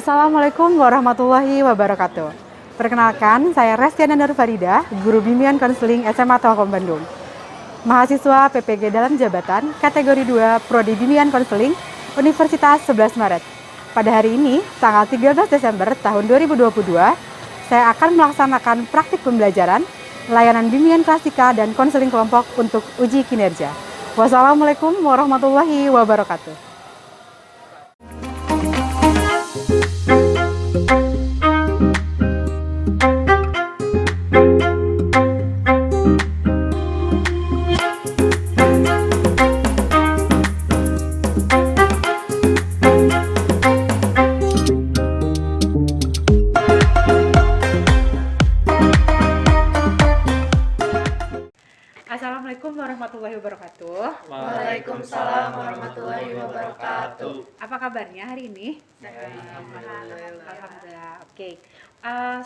Assalamualaikum warahmatullahi wabarakatuh. Perkenalkan, saya Restiana Nurfarida, Guru Bimbingan Konseling SMA Telkom Bandung. Mahasiswa PPG dalam jabatan, kategori 2, Prodi Bimbingan Konseling, Universitas 11 Maret. Pada hari ini, tanggal 13 Desember tahun 2022, saya akan melaksanakan praktik pembelajaran, layanan bimbingan klasika dan konseling kelompok untuk uji kinerja. Wassalamualaikum warahmatullahi wabarakatuh. Assalamualaikum warahmatullahi wabarakatuh. Waalaikumsalam warahmatullahi wabarakatuh. Apa kabarnya hari ini? Alhamdulillah. Oke.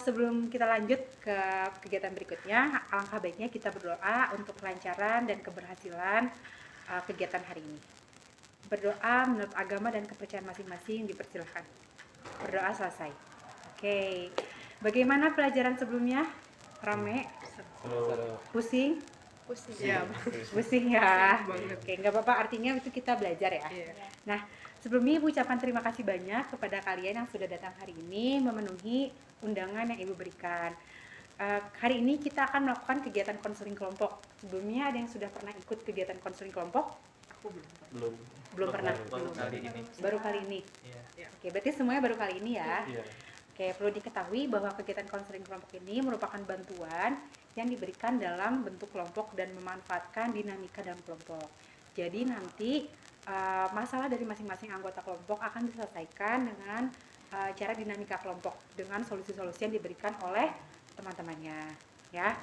Sebelum kita lanjut ke kegiatan berikutnya, alangkah baiknya kita berdoa untuk kelancaran dan keberhasilan kegiatan hari ini. Berdoa menurut agama dan kepercayaan masing-masing dipersilahkan. Berdoa selesai. Oke. Bagaimana pelajaran sebelumnya? Rame? Pusing? Pusing ya. Oke, nggak apa-apa, artinya itu kita belajar ya. Nah, sebelumnya Ibu ucapkan terima kasih banyak kepada kalian yang sudah datang hari ini memenuhi undangan yang Ibu berikan. Hari ini kita akan melakukan kegiatan konseling kelompok. Sebelumnya ada yang sudah pernah ikut kegiatan konseling kelompok? Aku belum pernah. Baru kali ini. Oke, berarti semuanya baru kali ini ya. Oke, perlu diketahui bahwa kegiatan konseling kelompok ini merupakan bantuan yang diberikan dalam bentuk kelompok dan memanfaatkan dinamika dalam kelompok. Jadi nanti masalah dari masing-masing anggota kelompok akan diselesaikan dengan cara dinamika kelompok dengan solusi-solusi yang diberikan oleh teman-temannya. Ya,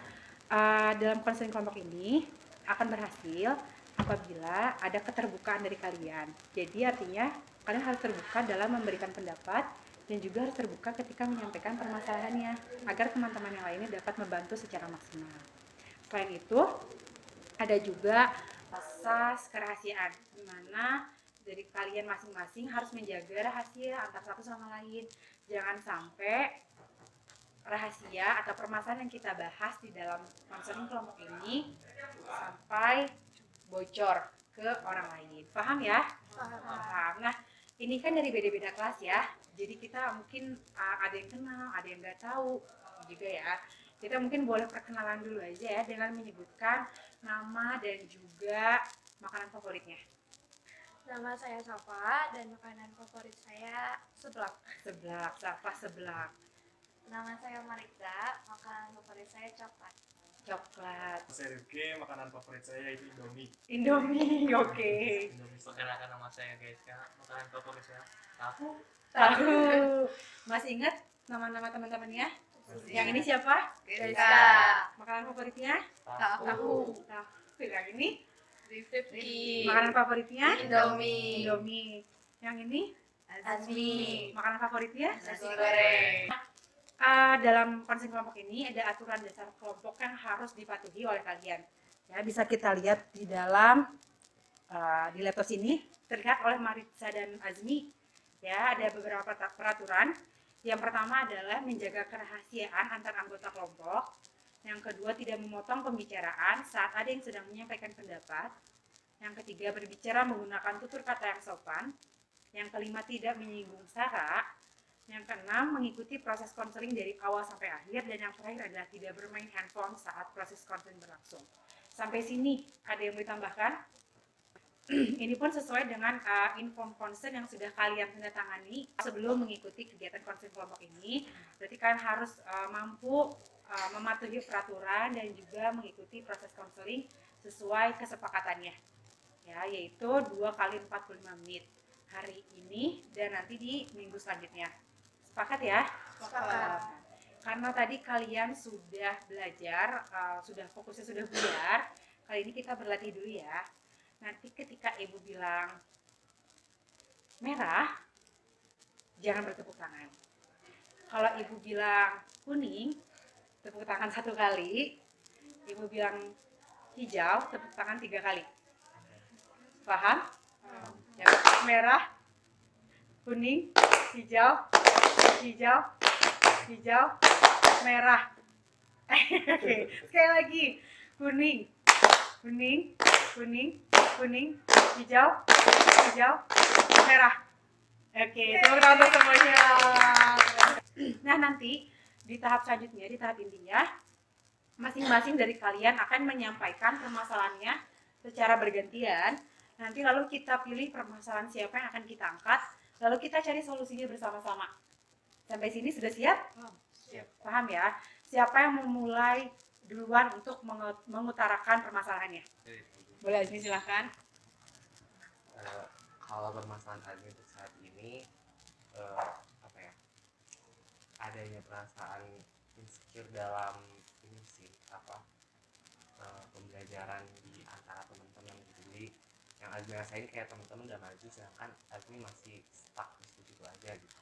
dalam konseling kelompok ini akan berhasil apabila ada keterbukaan dari kalian. Jadi artinya kalian harus terbuka dalam memberikan pendapat dan juga harus terbuka ketika menyampaikan permasalahannya agar teman-teman yang lainnya dapat membantu secara maksimal. Selain itu, ada juga asas kerahasiaan, di mana dari kalian masing-masing harus menjaga rahasia antar satu sama lain. Jangan sampai rahasia atau permasalahan yang kita bahas di dalam konseling kelompok ini sampai bocor ke orang lain. Paham ya? Paham. Nah, ini kan dari beda-beda kelas ya. Jadi kita mungkin ada yang kenal, ada yang nggak tahu juga ya. Kita mungkin boleh perkenalan dulu aja ya dengan menyebutkan nama dan juga makanan favoritnya. Nama saya Safa dan makanan favorit saya seblak. Seblak. Nama saya Marisa, makanan favorit saya coklat. Saya Rifki, makanan favorit saya itu Indomie, oke. Perkenalkan nama saya Gaiska, makanan favorit saya tahu. Masih ingat nama-nama teman-temannya? Yang ini siapa? Gaiska. Makanan favoritnya? Tahu. Yang ini? Rifki. Makanan favoritnya? Indomie. Yang ini? Azmi. Makanan favoritnya? Nasi goreng. Dalam konseling kelompok ini ada aturan dasar kelompok yang harus dipatuhi oleh kalian. Ya, bisa kita lihat di dalam di laptop ini terlihat oleh Marisa dan Azmi. Ya, ada beberapa peraturan. Yang pertama adalah menjaga kerahasiaan antar anggota kelompok. Yang kedua, tidak memotong pembicaraan saat ada yang sedang menyampaikan pendapat. Yang ketiga, berbicara menggunakan tutur kata yang sopan. Yang kelima, tidak menyinggung sara. Yang keenam, mengikuti proses konseling dari awal sampai akhir. Dan yang terakhir adalah tidak bermain handphone saat proses konseling berlangsung. Sampai sini, ada yang mau ditambahkan? Ini pun sesuai dengan inform consent yang sudah kalian tanda tangani sebelum mengikuti kegiatan konseling kelompok ini. Berarti kalian harus mampu mematuhi peraturan dan juga mengikuti proses konseling sesuai kesepakatannya. Ya, yaitu 2 kali 45 menit hari ini dan nanti di minggu selanjutnya. Sepakat ya? Sepakat. Karena tadi kalian sudah belajar, fokusnya sudah buyar, kali ini kita berlatih dulu ya. Nanti ketika Ibu bilang merah, jangan bertepuk tangan. Kalau Ibu bilang kuning, tepuk tangan 1 kali. Ibu bilang hijau, tepuk tangan 3 kali. Paham? Ya, merah, kuning, hijau, hijau, hijau, merah. Oke, sekali lagi. Kuning, kuning, kuning, kuning, hijau, hijau, merah. Oke, tepuk tangan untuk semuanya. Nah, nanti di tahap selanjutnya, di tahap intinya, masing-masing dari kalian akan menyampaikan permasalahannya secara bergantian. Nanti lalu kita pilih permasalahan siapa yang akan kita angkat, lalu kita cari solusinya bersama-sama. Sampai sini sudah siap? Siap. Paham ya? Siapa yang memulai duluan untuk mengutarakan permasalahannya? Boleh, Azmi silahkan. Kalau permasalahan Azmi untuk saat ini apa ya, adanya perasaan insecure dalam ini sih pembelajaran di antara teman-teman gitu. Jadi yang Azmi rasain kayak teman-teman udah maju sedangkan Azmi masih stuck di situ aja gitu.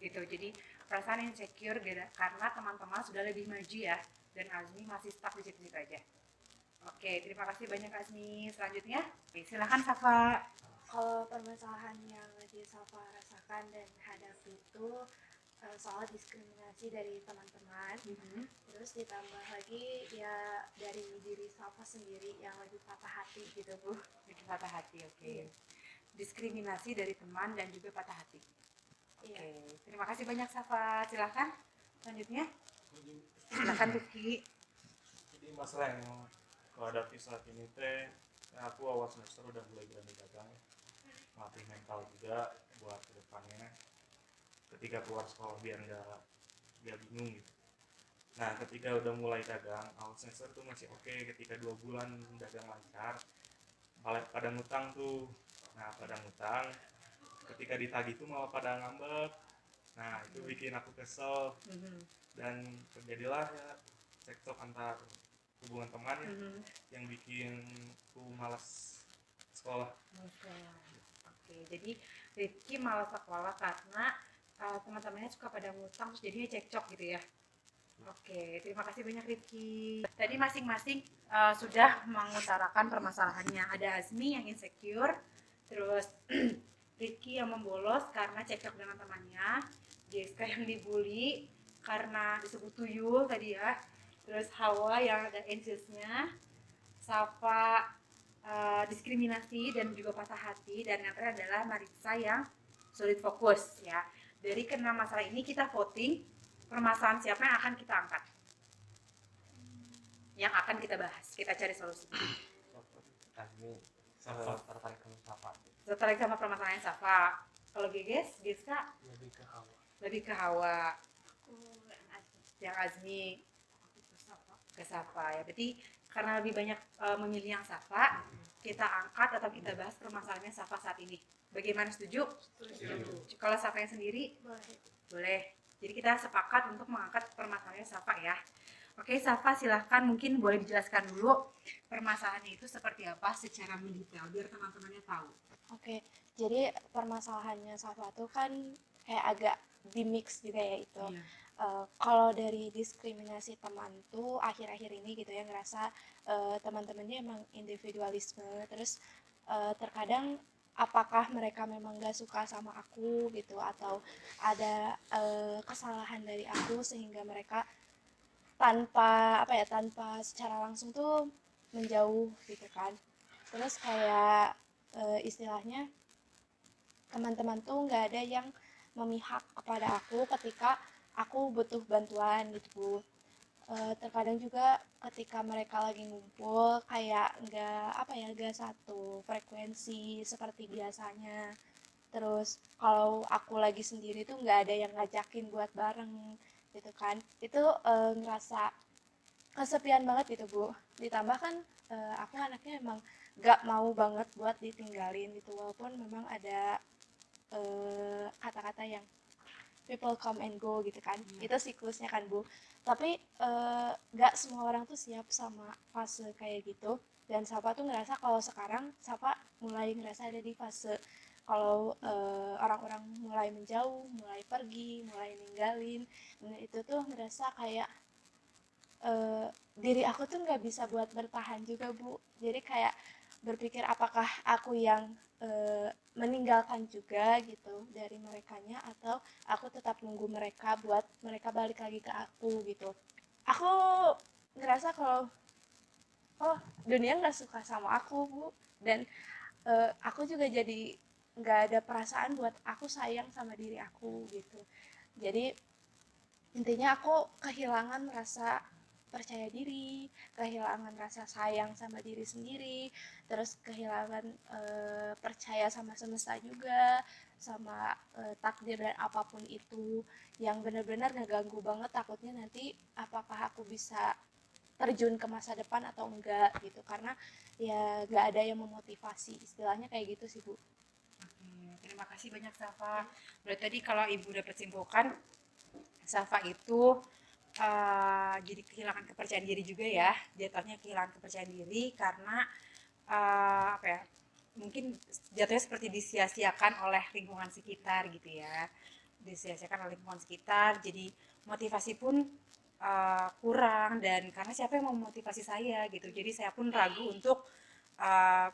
Gitu, jadi perasaan insecure karena teman-teman sudah lebih maju ya, dan Azmi masih stuck di situ aja. Oke, terima kasih banyak Azmi. Selanjutnya, silakan Safa. Kalau permasalahan yang lagi Safa rasakan dan hadapi itu soal diskriminasi dari teman-teman, terus ditambah lagi ya dari diri Safa sendiri yang lagi patah hati gitu Bu. Lagi patah hati, oke. Diskriminasi dari teman dan juga patah hati. Oke, terima kasih banyak Safa. Silakan selanjutnya. Silakan Rifki. Jadi masalah yang aku hadapi saat ini teh, aku awal semester udah mulai berani dagang, melatih mental juga buat kedepannya ketika keluar sekolah biar nggak bingung gitu. Nah ketika udah mulai dagang awal semester tuh masih oke, ketika 2 bulan dagang lancar pada ngutang tuh. Nah pada ngutang ketika ditagih tuh malah pada ngambek. Nah itu bikin aku kesel dan terjadilah ya cekcok antar hubungan teman yang bikin aku malas sekolah. Oke, jadi Rifki malas sekolah karena teman-temannya suka pada ngutang, terus jadinya cekcok gitu ya. Oke, terima kasih banyak Rifki. Tadi masing-masing sudah mengutarakan permasalahannya. Ada Azmi yang insecure, terus Rifki yang membolos karena cekcok dengan temannya, Jessica yang dibully karena disebut tuyul tadi ya, terus Hawa yang ada anxious-nya, Safa diskriminasi dan juga patah hati, dan yang terakhir adalah Marisa yang sulit fokus ya. Dari keenam masalah ini kita voting permasalahan siapa yang akan kita angkat, yang akan kita bahas, kita cari solusi. Azmi tertarik sama Safa. Tertarik sama permasalahan Safa. Kalau Geges, Geska Lebih ke Hawa. lebih ke Hawa. Aku Yang Azmi ke Safa ya. Berarti karena lebih banyak memilih yang Safa, kita angkat atau kita bahas permasalahannya Safa saat ini. Bagaimana, setuju? setuju. Kalau Safa yang sendiri Boleh. boleh. Jadi kita sepakat untuk mengangkat permasalahannya Safa ya. Oke, Safa silahkan, mungkin boleh dijelaskan dulu permasalahannya itu seperti apa secara mendetail biar teman-temannya tahu. Oke, jadi permasalahannya Safa tuh kan kayak agak di-mix juga ya itu. Iya. Kalau dari diskriminasi teman tuh akhir-akhir ini gitu ya ngerasa teman-temannya emang individualisme, terus terkadang apakah mereka memang gak suka sama aku gitu atau ada kesalahan dari aku sehingga mereka tanpa secara langsung tuh menjauh gitu kan. Terus kayak istilahnya teman-teman tuh nggak ada yang memihak kepada aku ketika aku butuh bantuan gitu Bu. Terkadang juga ketika mereka lagi ngumpul kayak nggak satu frekuensi seperti biasanya. Terus kalau aku lagi sendiri tuh nggak ada yang ngajakin buat bareng gitu kan. Itu ngerasa kesepian banget gitu Bu. Ditambah kan aku anaknya emang nggak mau banget buat ditinggalin gitu, walaupun memang ada kata-kata yang people come and go gitu kan, itu siklusnya kan Bu. Tapi nggak semua orang tuh siap sama fase kayak gitu, dan Safa tuh ngerasa kalau sekarang Safa mulai ngerasa ada di fase kalau orang-orang mulai menjauh, mulai pergi, mulai ninggalin, dan itu tuh ngerasa kayak diri aku tuh nggak bisa buat bertahan juga Bu. Jadi kayak berpikir apakah aku yang meninggalkan juga gitu dari merekanya, atau aku tetap nunggu mereka buat mereka balik lagi ke aku gitu. Aku ngerasa kalau oh dunia nggak suka sama aku bu, dan aku juga jadi nggak ada perasaan buat aku sayang sama diri aku gitu. Jadi intinya aku kehilangan rasa percaya diri, kehilangan rasa sayang sama diri sendiri, terus kehilangan percaya sama semesta juga, sama takdir dan apapun itu, yang benar-benar ngeganggu banget. Takutnya nanti apakah aku bisa terjun ke masa depan atau enggak gitu, karena ya nggak ada yang memotivasi, istilahnya kayak gitu sih bu. Oke, terima kasih banyak Safa. Berarti tadi kalau Ibu dapat simpulkan, Safa itu jadi kehilangan kepercayaan diri juga ya. Jatuhnya kehilangan kepercayaan diri karena apa ya? Mungkin jatuhnya seperti disia-siakan oleh lingkungan sekitar gitu ya. Disia-siakan oleh lingkungan sekitar, jadi motivasi pun kurang, dan karena siapa yang mau memotivasi saya gitu. Jadi saya pun ragu uh,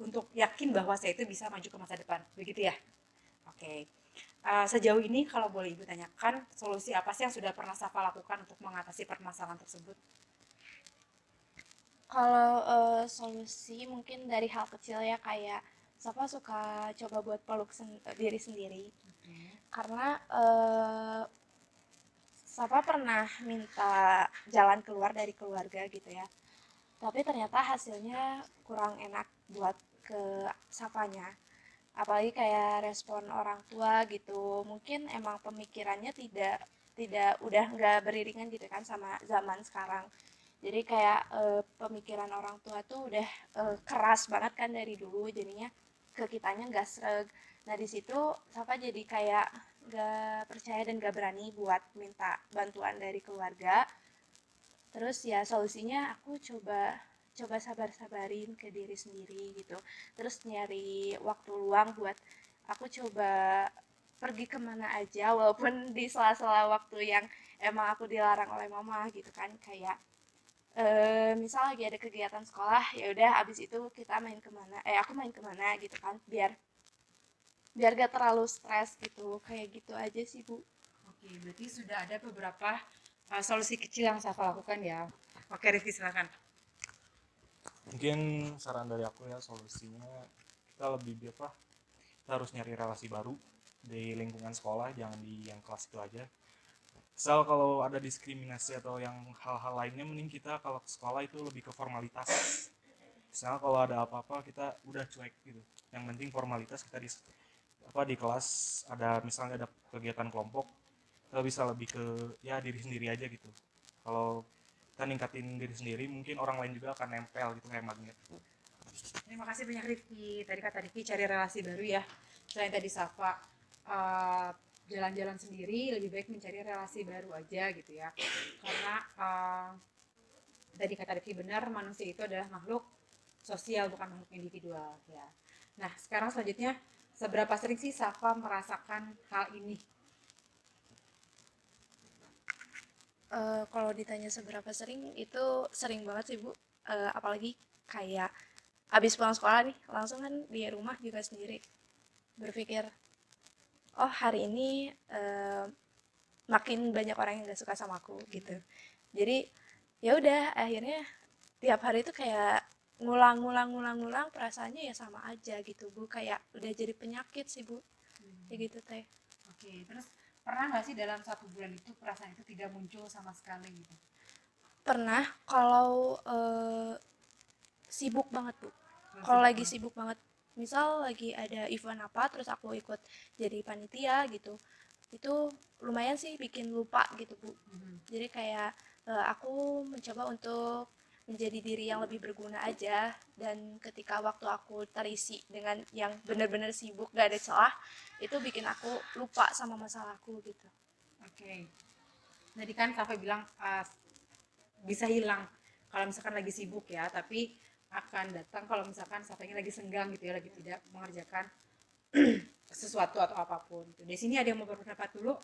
untuk yakin bahwa saya itu bisa maju ke masa depan. Begitu ya? Oke. Sejauh ini kalau boleh Ibu tanyakan, solusi apa sih yang sudah pernah Safa lakukan untuk mengatasi permasalahan tersebut? Kalau solusi mungkin dari hal kecil ya, kayak Safa suka coba buat peluk diri sendiri, karena Safa pernah minta jalan keluar dari keluarga gitu ya, tapi ternyata hasilnya kurang enak buat ke Safanya, apalagi kayak respon orang tua gitu. Mungkin emang pemikirannya tidak tidak udah nggak beriringan gitu kan sama zaman sekarang. Jadi kayak pemikiran orang tua tuh udah keras banget kan dari dulu, jadinya ke kitanya nggak sreg. Nah di situ Safa jadi kayak nggak percaya dan nggak berani buat minta bantuan dari keluarga. Terus ya solusinya aku coba sabar-sabarin ke diri sendiri gitu, terus nyari waktu luang buat aku coba pergi kemana aja, walaupun di sela-sela waktu yang emang aku dilarang oleh mama gitu kan, kayak misal lagi ada kegiatan sekolah, ya udah abis itu kita main kemana, aku main kemana gitu kan, biar biar gak terlalu stres gitu, kayak gitu aja sih bu. Oke, berarti sudah ada beberapa solusi kecil yang Safa lakukan ya. Oke, Rifki silakan. Mungkin saran dari aku ya, solusinya kita lebih apa, kita harus nyari relasi baru di lingkungan sekolah, jangan di yang kelas itu aja. Misal kalau ada diskriminasi atau yang hal-hal lainnya, mending kita kalau ke sekolah itu lebih ke formalitas. Misalnya kalau ada apa-apa kita udah cuek gitu, yang penting formalitas. Kita di kelas ada misalnya ada kegiatan kelompok, kita bisa lebih ke ya diri sendiri aja gitu. Kalau kita ningkatin diri sendiri, mungkin orang lain juga akan nempel gitu kayak magnet. Terima kasih banyak Rifki. Tadi kata Rifki cari relasi baru ya. Selain tadi Safa jalan-jalan sendiri, lebih baik mencari relasi baru aja gitu ya. Karena tadi kata Rifki benar, manusia itu adalah makhluk sosial, bukan makhluk individual ya. Nah, sekarang selanjutnya, seberapa sering sih Safa merasakan hal ini? Kalau ditanya seberapa sering, itu sering banget sih bu. Apalagi kayak abis pulang sekolah nih, langsung kan di rumah juga sendiri berpikir, oh hari ini makin banyak orang yang gak suka sama aku gitu. Jadi ya udah, akhirnya tiap hari itu kayak ngulang perasaannya ya sama aja gitu bu, kayak udah jadi penyakit sih bu, kayak gitu teh. Oke, terus pernah nggak sih dalam 1 bulan itu perasaan itu tidak muncul sama sekali gitu? Pernah kalau sibuk banget bu, kalau lagi sibuk banget, misal lagi ada event apa terus aku ikut jadi panitia gitu, itu lumayan sih bikin lupa gitu bu. Jadi kayak aku mencoba untuk menjadi diri yang lebih berguna aja, dan ketika waktu aku terisi dengan yang benar-benar sibuk gak ada celah, itu bikin aku lupa sama masalahku gitu. Oke, tadi kan Safa bilang bisa hilang kalau misalkan lagi sibuk ya, tapi akan datang kalau misalkan Safanya lagi senggang gitu ya, lagi tidak mengerjakan sesuatu atau apapun. Di sini ada yang mau berpendapat dulu?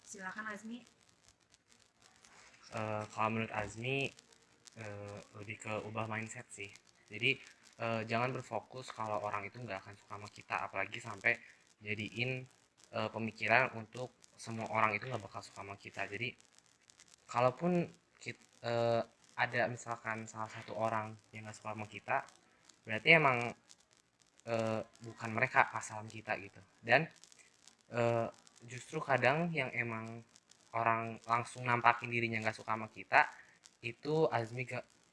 Silakan Azmi. Kalau menurut Azmi lebih ke ubah mindset sih. Jadi jangan berfokus kalau orang itu nggak akan suka sama kita, apalagi sampai jadiin pemikiran untuk semua orang itu nggak bakal suka sama kita. Jadi kalaupun ada misalkan salah satu orang yang nggak suka sama kita, berarti emang bukan mereka pasangan kita gitu. Dan eh, justru kadang yang emang orang langsung nampakin dirinya nggak suka sama kita itu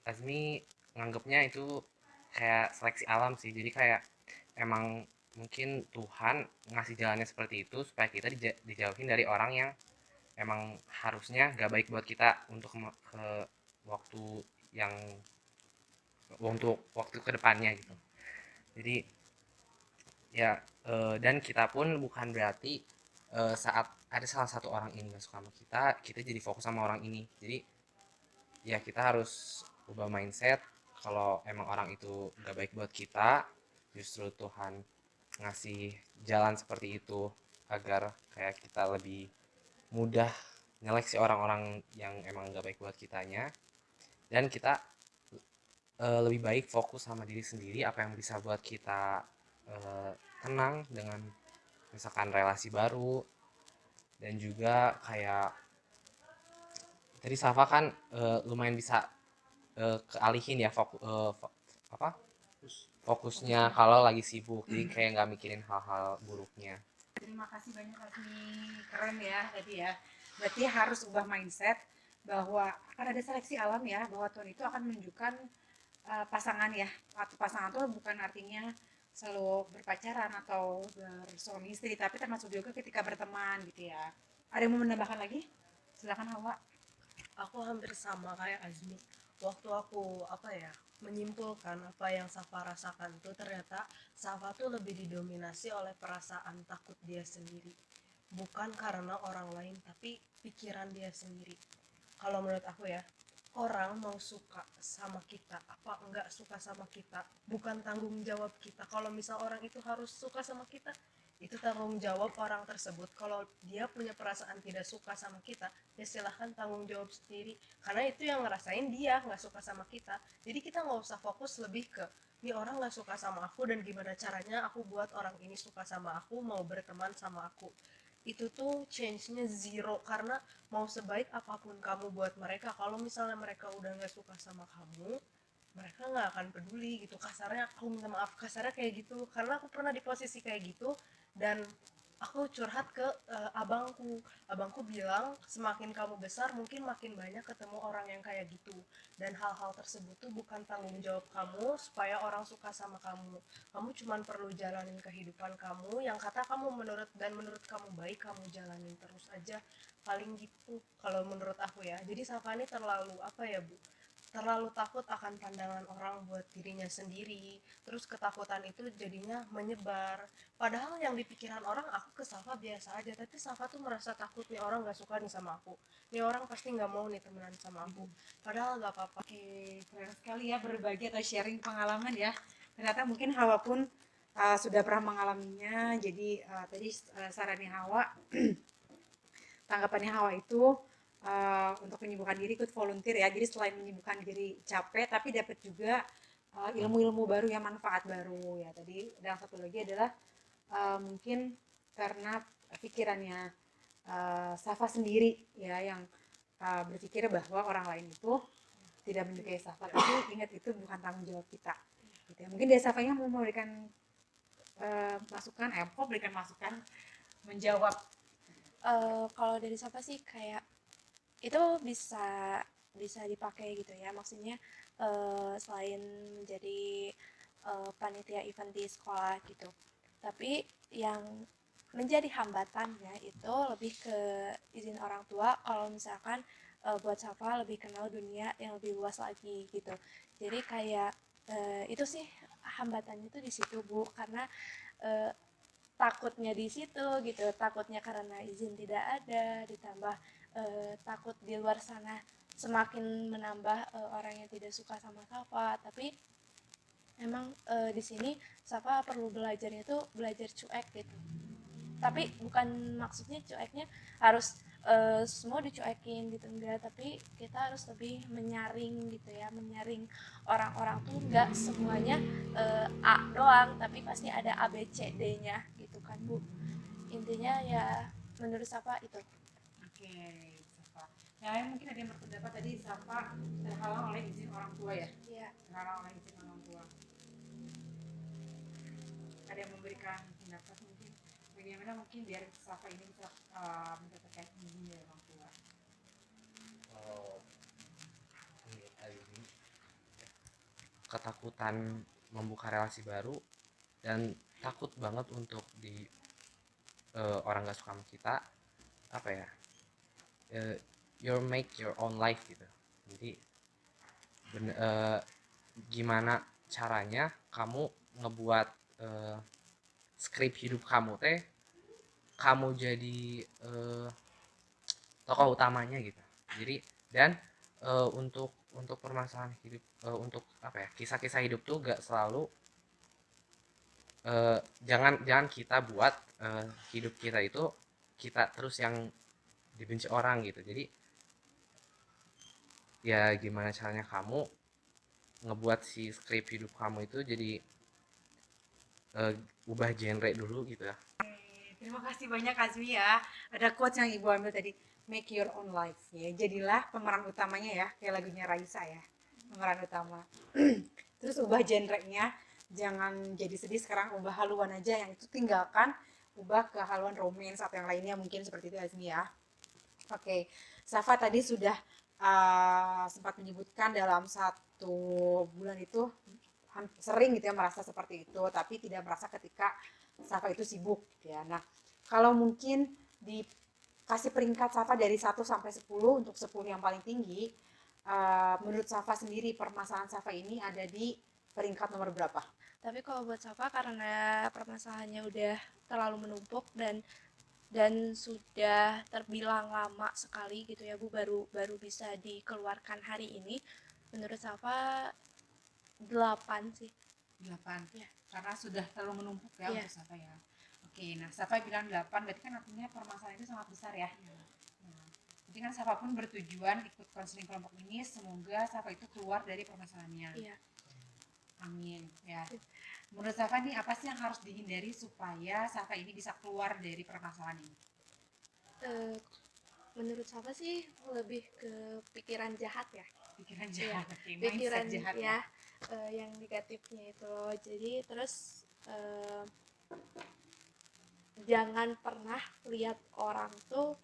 Azmi nganggapnya itu kayak seleksi alam sih. Jadi kayak emang mungkin Tuhan ngasih jalannya seperti itu supaya kita dijauhin dari orang yang emang harusnya gak baik buat kita untuk ke waktu yang untuk waktu kedepannya gitu. Jadi ya dan kita pun bukan berarti saat ada salah satu orang ini gak suka sama kita jadi fokus sama orang ini. Jadi ya kita harus ubah mindset kalau emang orang itu gak baik buat kita, justru Tuhan ngasih jalan seperti itu agar kayak kita lebih mudah nyeleksi orang-orang yang emang gak baik buat kitanya, dan kita lebih baik fokus sama diri sendiri, apa yang bisa buat kita tenang dengan misalkan relasi baru. Dan juga kayak tadi Safa kan lumayan bisa kealihin ya apa fokusnya kalau lagi sibuk, jadi kayak nggak mikirin hal-hal buruknya. Terima kasih banyak Azmi, keren ya tadi ya. Berarti harus ubah mindset bahwa akan ada seleksi alam ya, bahwa Tuhan itu akan menunjukkan pasangan ya. Atau pasangan itu bukan artinya selalu berpacaran atau bersuami istri, tapi termasuk juga ketika berteman gitu ya. Ada yang mau menambahkan lagi? Silakan Hawa. Aku hampir sama kayak Azmi. Waktu aku menyimpulkan apa yang Safa rasakan tuh, ternyata Safa tuh lebih didominasi oleh perasaan takut dia sendiri, bukan karena orang lain tapi pikiran dia sendiri. Kalau menurut aku ya, orang mau suka sama kita apa enggak suka sama kita bukan tanggung jawab kita. Kalau misal orang itu harus suka sama kita, itu tanggung jawab orang tersebut. Kalau dia punya perasaan tidak suka sama kita, ya silahkan tanggung jawab sendiri, karena itu yang ngerasain dia nggak suka sama kita. Jadi kita nggak usah fokus lebih ke ini orang nggak suka sama aku dan gimana caranya aku buat orang ini suka sama aku, mau berteman sama aku. Itu tuh change-nya zero, karena mau sebaik apapun kamu buat mereka, kalau misalnya mereka udah nggak suka sama kamu, mereka nggak akan peduli gitu. Kasarnya, aku minta maaf kasarnya kayak gitu, karena aku pernah di posisi kayak gitu. Dan aku curhat ke abangku bilang semakin kamu besar mungkin makin banyak ketemu orang yang kayak gitu, dan hal-hal tersebut tuh bukan tanggung jawab kamu supaya orang suka sama kamu. Kamu cuma perlu jalanin kehidupan kamu yang kata kamu menurut kamu baik, kamu jalanin terus aja, paling gitu kalau menurut aku ya. Jadi Safa ini terlalu terlalu takut akan pandangan orang buat dirinya sendiri, terus ketakutan itu jadinya menyebar. Padahal yang di pikiran orang, aku ke Safa biasa aja, tapi Safa tuh merasa takut nih orang nggak suka nih sama aku, nih orang pasti nggak mau nih temenan sama aku, padahal nggak apa-apa. Oke, keren sekali ya berbagi atau sharing pengalaman ya. Ternyata mungkin Hawa pun sudah pernah mengalaminya. Jadi tadi sarannya Hawa, tanggapannya Hawa itu untuk menyibukkan diri ikut volunteer ya. Jadi selain menyibukkan diri capek, tapi dapat juga ilmu-ilmu baru ya, manfaat baru ya. Tadi dan satu lagi adalah mungkin karena pikirannya Safa sendiri ya, yang berpikir bahwa orang lain itu tidak menyukai Safa, tapi ingat itu bukan tanggung jawab kita gitu ya. Mungkin dari Safanya mau memberikan masukan, kok berikan masukan, menjawab. Kalau dari Safa sih kayak itu bisa bisa dipakai gitu ya, maksudnya selain menjadi panitia event di sekolah gitu, tapi yang menjadi hambatannya itu lebih ke izin orang tua. Kalau misalkan buat Safa lebih kenal dunia yang lebih luas lagi gitu, jadi kayak itu sih hambatannya tuh di situ Bu, karena eh, takutnya di situ gitu, takutnya karena izin tidak ada, ditambah takut di luar sana semakin menambah orang yang tidak suka sama Safa. Tapi emang di sini Safa perlu belajarnya tuh belajar cuek gitu, tapi bukan maksudnya cueknya harus semua dicuekin gitu enggak, tapi kita harus lebih menyaring gitu ya, menyaring orang-orang tuh enggak semuanya A doang, tapi pasti ada A B C D-nya gitu kan Bu. Intinya ya menurut Safa itu. Oke, Safa. Yang lain mungkin ada yang berpendapat tadi Safa terhalang oleh izin orang tua ya? Iya. Terhalang oleh izin orang tua. Ada yang memberikan pendapat mungkin bagaimana mungkin biar Safa ini bisa mendapatkan izin dari orang tua. Kalau ini kali ini ketakutan membuka relasi baru dan takut banget untuk di orang gak suka sama kita, apa ya, you make your own life gitu. Jadi gimana caranya kamu ngebuat skrip hidup kamu teh kamu jadi tokoh utamanya gitu. Jadi dan untuk permasalahan hidup, untuk apa ya, kisah-kisah hidup tuh gak selalu jangan kita buat hidup kita itu kita terus yang dibenci orang gitu. Jadi ya gimana caranya kamu ngebuat si skrip hidup kamu itu jadi ubah genre dulu gitu ya. Terima kasih banyak Azmi ya. Ada quotes yang Ibu ambil tadi, make your own life ya. Jadilah pemeran utamanya ya, kayak lagunya Raisa ya. Pemeran utama. Terus ubah genrenya, jangan jadi sedih sekarang, ubah haluan aja, yang itu tinggalkan, ubah ke haluan romance atau yang lainnya mungkin seperti itu Azmi ya. Oke, Safa tadi sudah sempat menyebutkan dalam 1 bulan itu sering gitu ya merasa seperti itu, tapi tidak merasa ketika Safa itu sibuk gitu ya. Nah, kalau mungkin dikasih peringkat Safa dari 1 sampai 10, untuk 10 yang paling tinggi, menurut Safa sendiri permasalahan Safa ini ada di peringkat nomor berapa? Tapi kalau buat Safa, karena permasalahannya udah terlalu menumpuk dan sudah terbilang lama sekali gitu ya Bu, baru bisa dikeluarkan hari ini, menurut Safa 8 sih. 8. Ya. Karena sudah terlalu menumpuk ya Iya. untuk Safa ya. Oke, nah Safa bilang 8, berarti kan artinya permasalahan itu sangat besar ya. Nah, berarti kan Safa pun bertujuan ikut konseling kelompok ini, semoga Safa itu keluar dari permasalahannya. Iya. Amin ya. Menurut Safa nih apa sih yang harus dihindari supaya Safa ini bisa keluar dari permasalahan ini? Menurut Safa sih lebih ke pikiran jahat ya. Pikiran Iya, jahat, oke, pikiran mindset jahat ya, yang negatifnya itu loh. Jadi terus jangan pernah lihat orang tuh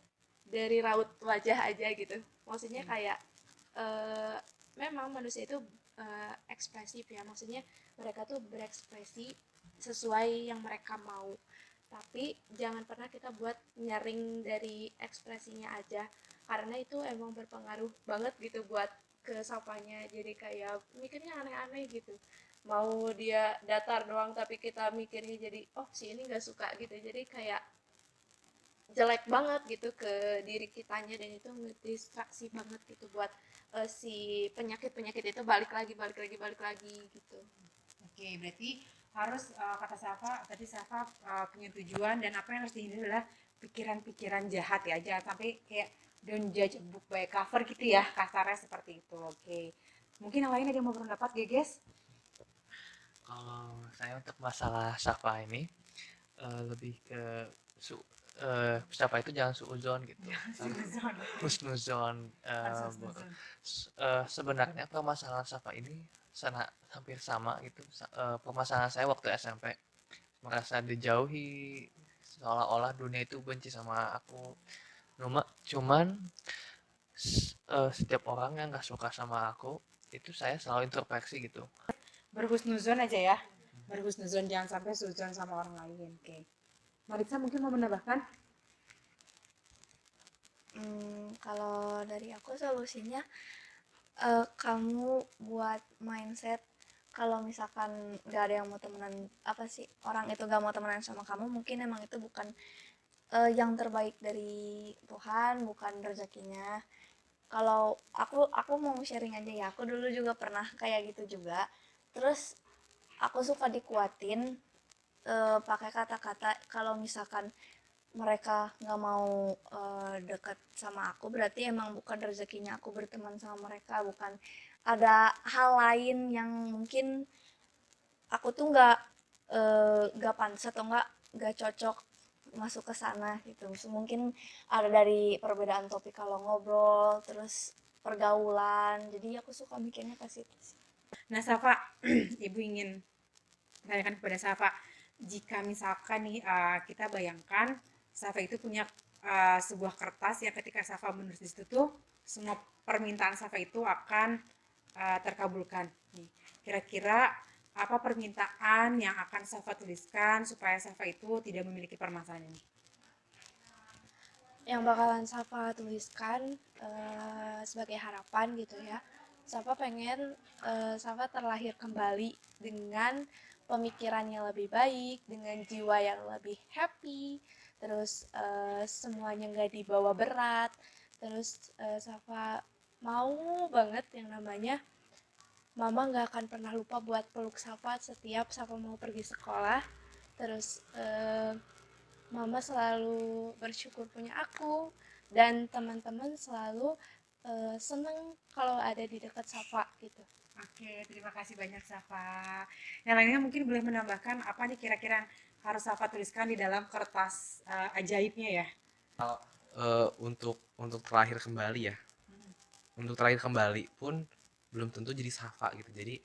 dari raut wajah aja gitu. Maksudnya kayak memang manusia itu ekspresif ya. Maksudnya mereka tuh berekspresi sesuai yang mereka mau. Tapi jangan pernah kita buat nyaring dari ekspresinya aja, karena itu emang berpengaruh banget gitu buat ke Safanya. Jadi kayak mikirnya aneh-aneh gitu, mau dia datar doang tapi kita mikirnya jadi oh si ini nggak suka gitu, jadi kayak jelek banget gitu ke diri kitanya, dan itu ngedistraksi banget gitu buat si penyakit-penyakit itu balik lagi gitu. Oke, berarti harus kata Safa tadi, Safa punya tujuan, dan apa yang harus dihindari adalah pikiran-pikiran jahat ya, jangan sampai kayak don't judge a book by cover gitu ya, kasarnya seperti itu. Oke, mungkin yang lain ada yang mau berpendapat, Geges? Kalau saya untuk masalah Safa ini lebih ke Safa itu jangan suuzon gitu. Husnuzon. Sebenarnya permasalahan Safa ini hampir sama gitu. Permasalahan saya waktu SMP, merasa dijauhi, seolah-olah dunia itu benci sama aku. Cuman setiap orang yang gak suka sama aku itu saya selalu introspeksi gitu. Berhusnuzon aja ya, berhusnuzon, jangan sampai suzon sama orang lain. Oke, Marisa mungkin mau menambahkan? Kalau dari aku solusinya, kamu buat mindset kalau misalkan gak ada yang mau temenan, apa sih, orang itu gak mau temenan sama kamu, mungkin emang itu bukan yang terbaik dari Tuhan, bukan rezekinya. Kalau aku mau sharing aja ya, aku dulu juga pernah kayak gitu juga. Terus aku suka dikuatin pakai kata-kata kalau misalkan mereka nggak mau deket sama aku, berarti emang bukan rezekinya aku berteman sama mereka, bukan ada hal lain yang mungkin aku tuh nggak pantas atau nggak cocok masuk ke sana gitu. Mungkin ada dari perbedaan topik kalau ngobrol, terus pergaulan, jadi aku suka mikirnya ke situ sih. Nah, Safa, Ibu ingin tanyakan kepada Safa, jika misalkan nih kita bayangkan Safa itu punya sebuah kertas yang ketika Safa menulis di situ tuh semua permintaan Safa itu akan terkabulkan. Nih, kira-kira apa permintaan yang akan Safa tuliskan supaya Safa itu tidak memiliki permasalahan ini? Yang bakalan Safa tuliskan sebagai harapan gitu ya, Safa pengen Safa terlahir kembali dengan pemikirannya lebih baik, dengan jiwa yang lebih happy, terus semuanya nggak dibawa berat, terus Safa mau banget yang namanya Mama nggak akan pernah lupa buat peluk Safa setiap Safa mau pergi sekolah. Terus Mama selalu bersyukur punya aku, dan teman-teman selalu seneng kalau ada di dekat Safa gitu. Oke, terima kasih banyak Safa. Yang lainnya mungkin boleh menambahkan apa nih kira-kira yang harus Safa tuliskan di dalam kertas ajaibnya ya? Untuk terakhir kembali ya, untuk terakhir kembali pun belum tentu jadi Safa gitu, jadi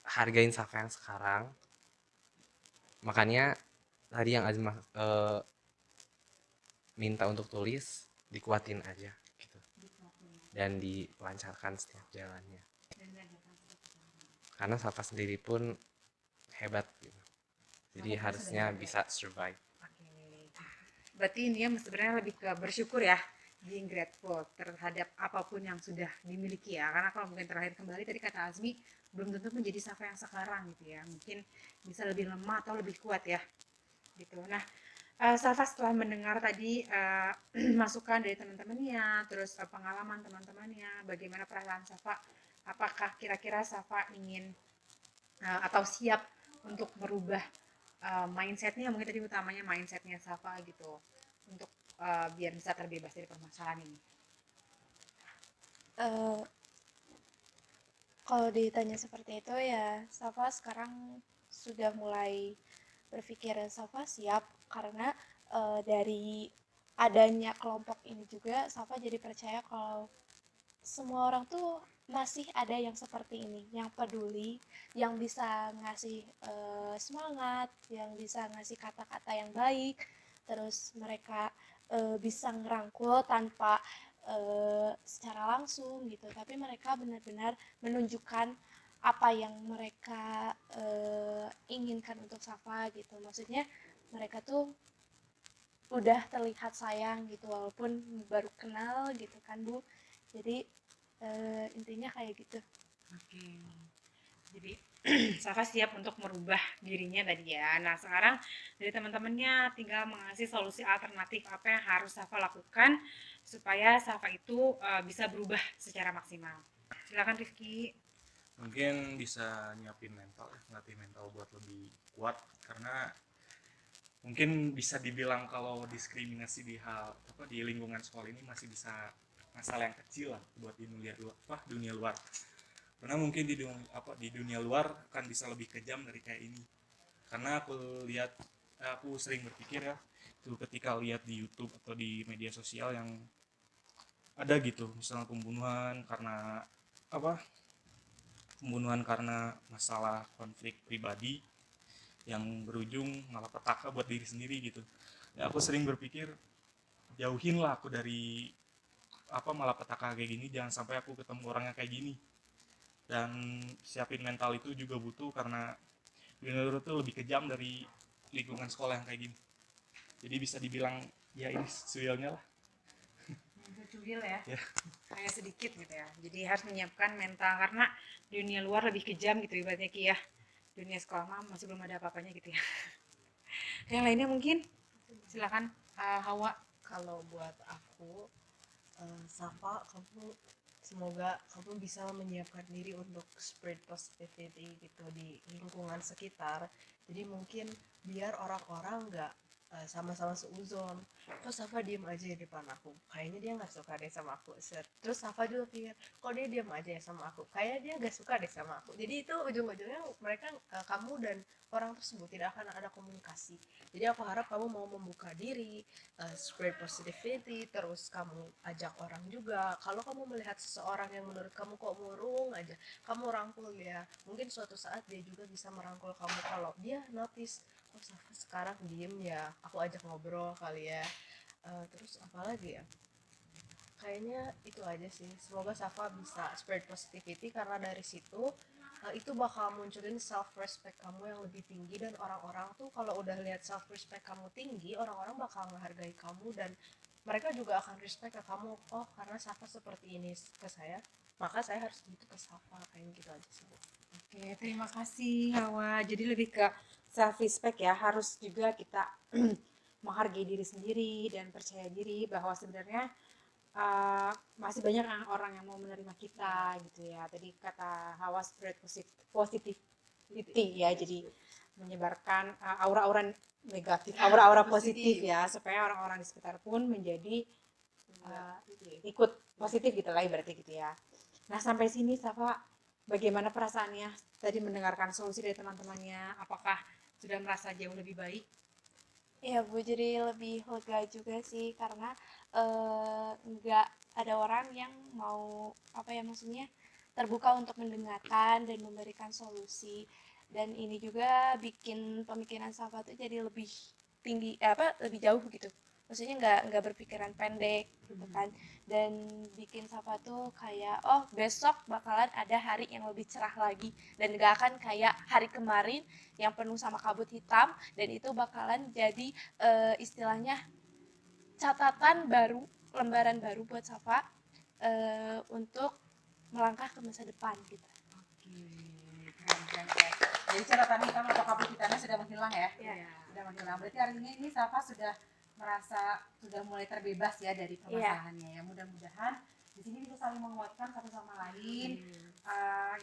hargain Safa yang sekarang. Makanya tadi yang Azma minta untuk tulis, dikuatin aja gitu, dan dilancarkan setiap jalannya, karena Safa sendiri pun hebat gitu, jadi Safa harusnya sudah bisa survive. Oke. Berarti ini sebenarnya lebih ke bersyukur ya, being grateful terhadap apapun yang sudah dimiliki ya. Karena kalau mungkin terakhir kembali tadi kata Azmi, belum tentu menjadi Safa yang sekarang gitu ya. Mungkin bisa lebih lemah atau lebih kuat ya. Gitu. Nah, Safa setelah mendengar tadi masukan dari teman-temannya, terus pengalaman teman-temannya, bagaimana perasaan Safa? Apakah kira-kira Safa ingin atau siap untuk merubah mindsetnya, mungkin tadi utamanya mindsetnya Safa gitu untuk biar bisa terbebas dari permasalahan ini? Eh, Kalau ditanya seperti itu ya, Safa sekarang sudah mulai berpikir Safa siap, karena dari adanya kelompok ini juga Safa jadi percaya kalau semua orang tuh masih ada yang seperti ini, yang peduli, yang bisa ngasih semangat, yang bisa ngasih kata-kata yang baik, terus mereka bisa ngerangkul tanpa secara langsung gitu, tapi mereka benar-benar menunjukkan apa yang mereka inginkan untuk Safa gitu. Maksudnya mereka tuh udah terlihat sayang gitu walaupun baru kenal gitu kan Bu. Jadi intinya kayak gitu. Oke, jadi Safa siap untuk merubah dirinya tadi ya. Nah sekarang dari teman-temannya tinggal mengasih solusi alternatif apa yang harus Safa lakukan supaya Safa itu bisa berubah secara maksimal. Silakan Rifki. Mungkin bisa nyiapin mental ya, ngelatih mental buat lebih kuat, karena mungkin bisa dibilang kalau diskriminasi di hal apa di lingkungan sekolah ini masih bisa masalah yang kecil lah buat di dunia luar, karena mungkin di dunia luar akan bisa lebih kejam dari kayak ini. Karena aku sering berpikir ya, itu ketika lihat di YouTube atau di media sosial yang ada gitu misalnya pembunuhan karena masalah konflik pribadi yang berujung malah petaka buat diri sendiri gitu ya. Aku sering berpikir, jauhin lah aku dari malapetaka kayak gini, jangan sampai aku ketemu orangnya kayak gini. Dan siapin mental itu juga butuh, karena dunia itu lebih kejam dari lingkungan sekolah yang kayak gini. Jadi bisa dibilang ya ini suilnya lah Cuil ya, ya. kayak sedikit gitu ya. Jadi harus menyiapkan mental karena dunia luar lebih kejam gitu ibaratnya Ki ya. Dunia sekolah mah masih belum ada apa-apanya gitu ya. Yang lainnya mungkin silakan Hawa. Kalau buat aku, Safa, semoga kamu bisa menyiapkan diri untuk spread positivity gitu di lingkungan sekitar. Jadi mungkin biar orang-orang nggak sama-sama seuzon. Kok Safa diem aja ya di depan aku, kayaknya dia nggak suka deh sama aku. Terus Safa juga pikir, kok dia diem aja ya sama aku, kayaknya dia nggak suka deh sama aku. Jadi itu ujung-ujungnya mereka, kamu dan orang tersebut tidak akan ada komunikasi. Jadi aku harap kamu mau membuka diri, spread positivity, terus kamu ajak orang juga. Kalau kamu melihat seseorang yang menurut kamu kok murung aja, kamu rangkul dia. Mungkin suatu saat dia juga bisa merangkul kamu. Kalau dia notice, oh Safa sekarang diem ya, aku ajak ngobrol kali ya. Terus apa lagi ya, kayaknya itu aja sih. Semoga Safa bisa spread positivity, karena dari situ itu bakal munculin self respect kamu yang lebih tinggi. Dan orang-orang tuh kalau udah lihat self respect kamu tinggi, orang-orang bakal menghargai kamu, dan mereka juga akan respect ke kamu. Oh, karena Safa seperti ini ke saya, maka saya harus gitu ke Safa. Kayak gitu aja sih, Bu. Oke, terima kasih Hawa. Jadi lebih ke self respect ya, harus juga kita menghargai diri sendiri dan percaya diri bahwa sebenarnya masih banyak orang yang mau menerima kita gitu ya. Tadi kata Hawa spread positivity ya, jadi menyebarkan aura-aura negatif, aura-aura positif ya, supaya orang-orang di sekitar pun menjadi ikut positif gitu lah berarti gitu ya. Nah sampai sini Safa, bagaimana perasaannya tadi mendengarkan solusi dari teman-temannya? Apakah sudah merasa jauh lebih baik? Iya Bu, jadi lebih lega juga sih karena nggak ada orang yang mau apa ya, maksudnya terbuka untuk mendengarkan dan memberikan solusi. Dan ini juga bikin pemikiran Safa tuh jadi lebih tinggi, apa lebih jauh gitu. Maksudnya nggak berpikiran pendek gitu kan. Dan bikin Safa tuh kayak oh besok bakalan ada hari yang lebih cerah lagi, dan nggak akan kayak hari kemarin yang penuh sama kabut hitam. Dan itu bakalan jadi istilahnya catatan baru, lembaran baru buat Safa untuk melangkah ke masa depan gitu. Oke, keren. Jadi catatan hitam atau kabut hitamnya sudah menghilang ya? Iya. Sudah menghilang. Berarti artinya ini Safa sudah merasa sudah mulai terbebas ya dari permasalahannya ya. Mudah-mudahan di sini bisa saling menguatkan satu sama lain.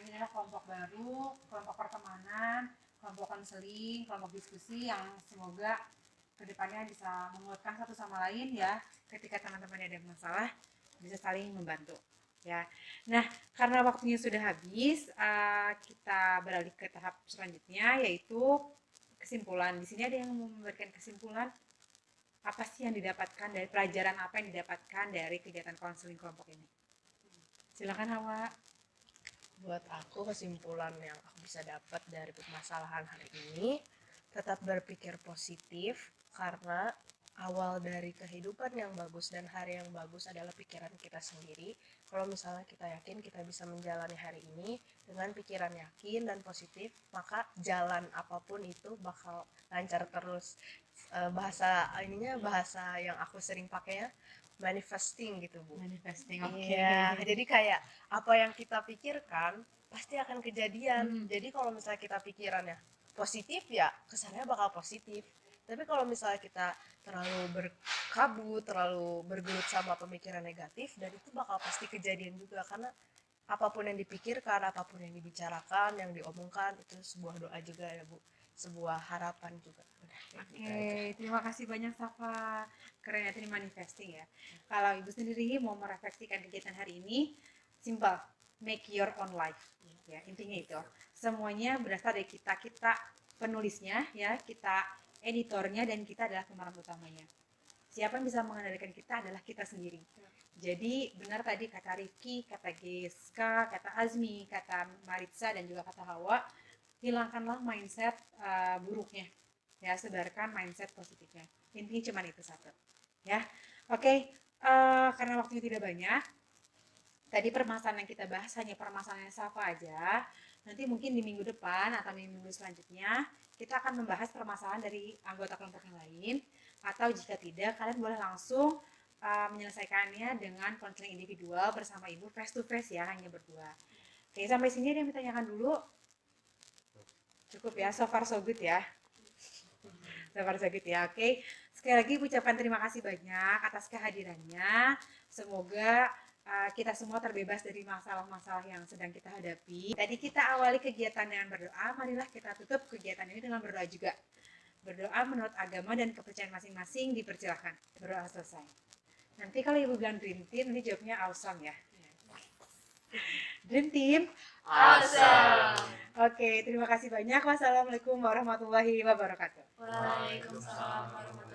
Ini adalah kelompok baru, kelompok pertemanan, kelompok konseling, kelompok diskusi yang semoga kedepannya bisa menguatkan satu sama lain ya. Ketika teman-teman ada masalah bisa saling membantu ya. Nah, karena waktunya sudah habis, kita beralih ke tahap selanjutnya yaitu kesimpulan. Di sini ada yang mau memberikan kesimpulan apa sih yang didapatkan dari pelajaran, apa yang didapatkan dari kegiatan konseling kelompok ini? Silakan Hawa. Buat aku, kesimpulan yang aku bisa dapat dari permasalahan hari ini, tetap berpikir positif, karena awal dari kehidupan yang bagus dan hari yang bagus adalah pikiran kita sendiri. Kalau misalnya kita yakin kita bisa menjalani hari ini dengan pikiran yakin dan positif, maka jalan apapun itu bakal lancar terus. Bahasa yang aku sering pakai ya, manifesting gitu, Bu. Manifesting, Iya, jadi kayak apa yang kita pikirkan pasti akan kejadian. Jadi kalau misalnya kita pikirannya positif, ya kesannya bakal positif. Tapi kalau misalnya kita terlalu berkabut, terlalu bergelut sama pemikiran negatif, dan itu bakal pasti kejadian juga. Karena apapun yang dipikirkan, apapun yang dibicarakan, yang diomongkan, itu sebuah doa juga ya, Bu. Sebuah harapan juga. Oke, terima kasih banyak Safa. Keren ya, ini manifesting ya. Kalau Ibu sendiri mau merefleksikan kegiatan hari ini, simple, make your own life. Ya, intinya itu. Semuanya berasal dari kita penulisnya ya, kita editornya, dan kita adalah pemeran utamanya. Siapa yang bisa mengendalikan kita adalah kita sendiri. Jadi benar tadi kata Riki, kata Giska, kata Azmi, kata Maritza, dan juga kata Hawa, hilangkanlah mindset buruknya ya, sebarkan mindset positifnya. Intinya cuma itu satu ya. Oke, karena waktunya tidak banyak, tadi permasalahan yang kita bahas hanya permasalahan Safa aja. Nanti mungkin di minggu depan atau minggu selanjutnya kita akan membahas permasalahan dari anggota kelompok yang lain, atau jika tidak kalian boleh langsung menyelesaikannya dengan konseling individual bersama Ibu face to face ya, hanya berdua. Oke, sampai sini ada yang ditanyakan dulu? Cukup ya, so far so good ya. Ya, oke. Sekali lagi ucapkan terima kasih banyak atas kehadirannya. Semoga kita semua terbebas dari masalah-masalah yang sedang kita hadapi. Tadi kita awali kegiatan dengan berdoa, marilah kita tutup kegiatan ini dengan berdoa juga. Berdoa menurut agama dan kepercayaan masing-masing dipersilahkan. Berdoa selesai. Nanti kalau ibu bilang dream team, nanti jawabnya awesome ya. Dream team. Awesome. Oke, terima kasih banyak. Wassalamualaikum warahmatullahi wabarakatuh. Waalaikumsalam warahmatullahi